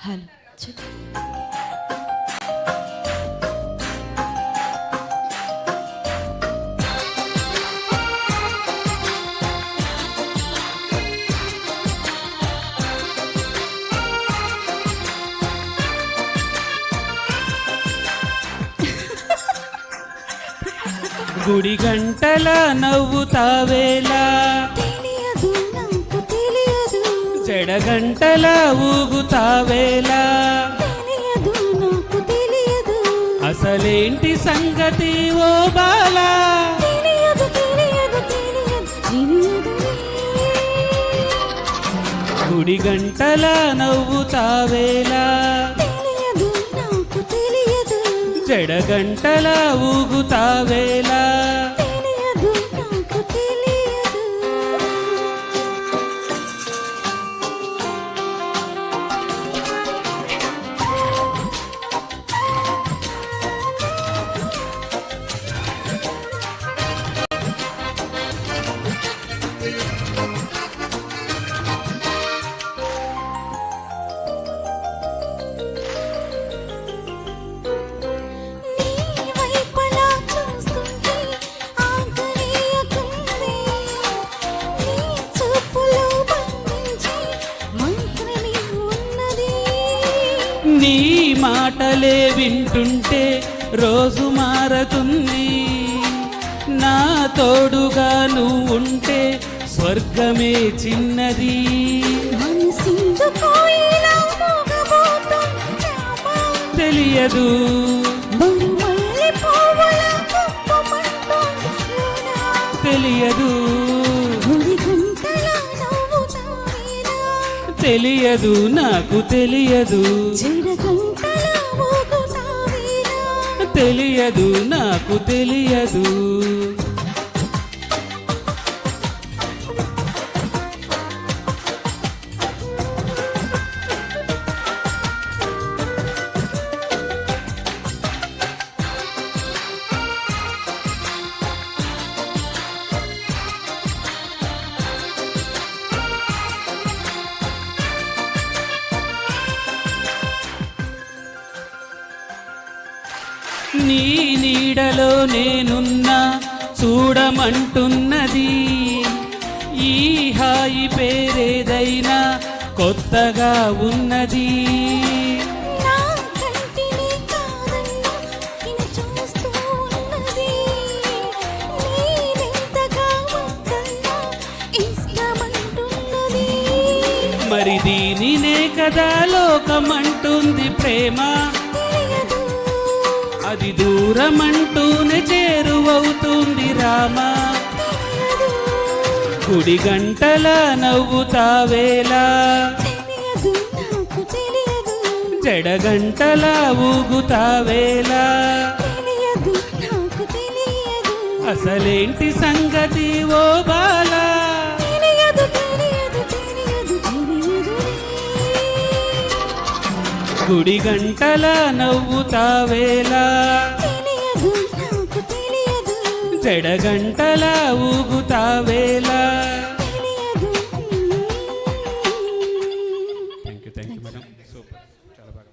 Hello చెప్పు. గుడి గంటల నవ్వుతావేలా, తెలియదు నాకు తెలియదు, జడగంటల ఊగుతావేలా, తెలియదు నాకు తెలియదు, అసలేంటి సంగతి ఓ బాలా, తెలియదు తెలియదు తెలియదు తెలియదు. గుడి గంటల నవ్వుతావేలా, తెలియదు నాకు తెలియదు, జడగంటల ఊగుతావేలా, తెలియదు నాకు తెలియదు. నీ వైపలా చూస్తుంటే ఆగలేకుంది, నీ చూపులో బంధించి మంత్రమే ఉన్నది. నీ మాటలే వింటుంటే రోజు మారతుంది, నా తోడుగా నువ్వుంటే స్వర్గమే చిన్నది. మనసిందుకో ఇలా మోగబోతుందామా, తెలియదు బరుమల్లి పువ్వుల కుప్పమంటోందిలోనా, తెలియదు గుడి గంటల నవ్వుతావేలా, తెలియదు నాకు తెలియదు, జడ గంటల మోగుతావేలా, తెలియదు నాకు తెలియదు. నీ నీడలో నేనున్నా చూడమంటున్నది, ఈ హాయి పేరేదైనా కొత్తగా ఉన్నది. నా కంటిని కాదన్నా నిన్ను చూస్తూ ఉన్నది, నేనెంతగా వద్దన్నా ఇష్టమంటున్నది. మరి దీనినే కదా లోకమంటుంది ప్రేమ, తెలియదు అది దూరమంటూనే చేరువవుతుంది రామా. తెలియదు గుడి గంటల నవ్వుతావేలా, తెలియదు నాకు తెలియదు, జడగంటల ఊగుతావేలా, తెలియదు నాకు తెలియదు, అసలేంటి సంగతి ఓ బాలా, తెలియదు తెలియదు తెలియదు తెలియదు. గుడి గంటల నవ్వుతావేలా, తెలియదు నాకు తెలియదు, జడగంటల ఊగుతావేలా,